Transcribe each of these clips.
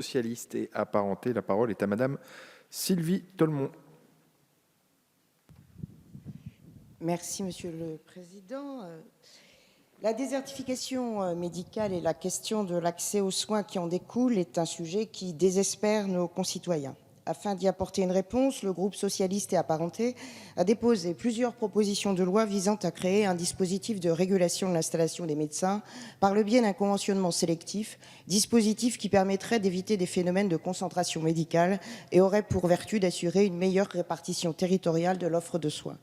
Socialiste et apparenté. La parole est à Madame Sylvie Tolmont. Merci, Monsieur le Président. La désertification médicale et la question de l'accès aux soins qui en découle est un sujet qui désespère nos concitoyens. Afin d'y apporter une réponse, le groupe socialiste et apparenté a déposé plusieurs propositions de loi visant à créer un dispositif de régulation de l'installation des médecins par le biais d'un conventionnement sélectif, dispositif qui permettrait d'éviter des phénomènes de concentration médicale et aurait pour vertu d'assurer une meilleure répartition territoriale de l'offre de soins.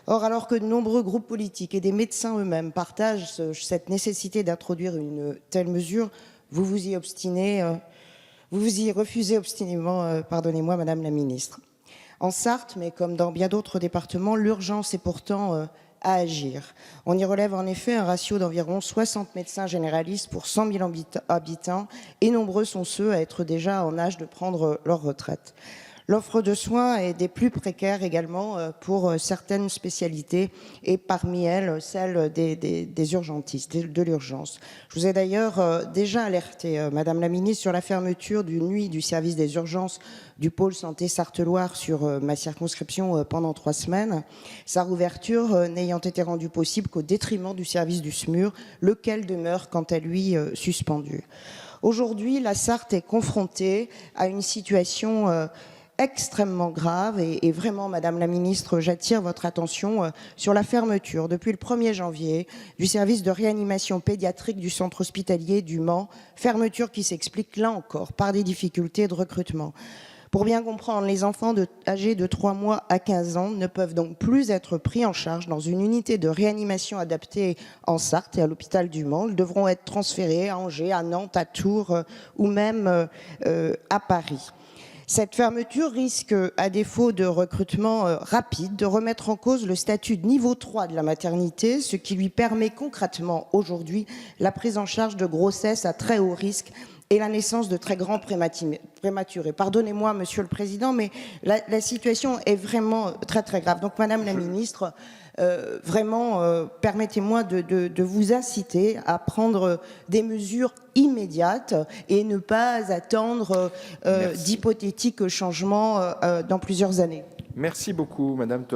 Or, alors que de nombreux groupes politiques et des médecins eux-mêmes partagent cette nécessité d'introduire une telle mesure, vous vous y refusez obstinément, pardonnez-moi, Madame la Ministre. En Sarthe, mais comme dans bien d'autres départements, l'urgence est pourtant à agir. On y relève en effet un ratio d'environ 60 médecins généralistes pour 100 000 habitants et nombreux sont ceux à être déjà en âge de prendre leur retraite. L'offre de soins est des plus précaires également pour certaines spécialités et parmi elles, celle des urgentistes, de l'urgence. Je vous ai d'ailleurs déjà alerté, Madame la Ministre, sur la fermeture d'une nuit du service des urgences du pôle santé Sarthe-Loire sur ma circonscription pendant 3 semaines. Sa rouverture n'ayant été rendue possible qu'au détriment du service du SMUR, lequel demeure quant à lui suspendu. Aujourd'hui, la Sarthe est confrontée à une situation extrêmement grave et vraiment, Madame la Ministre, j'attire votre attention sur la fermeture depuis le 1er janvier du service de réanimation pédiatrique du centre hospitalier du Mans, fermeture qui s'explique là encore par des difficultés de recrutement. Pour bien comprendre, les enfants âgés de 3 mois à 15 ans ne peuvent donc plus être pris en charge dans une unité de réanimation adaptée en Sarthe et à l'hôpital du Mans. Ils devront être transférés à Angers, à Nantes, à Tours ou même à Paris. Cette fermeture risque, à défaut de recrutement rapide, de remettre en cause le statut de niveau 3 de la maternité, ce qui lui permet concrètement aujourd'hui la prise en charge de grossesses à très haut risque et la naissance de très grands prématurés. Pardonnez-moi, Monsieur le Président, mais la situation est vraiment très très grave. Donc, Madame la Ministre, permettez-moi de vous inciter à prendre des mesures immédiates et ne pas attendre d'hypothétiques changements dans plusieurs années. Merci beaucoup, Madame Tolmont.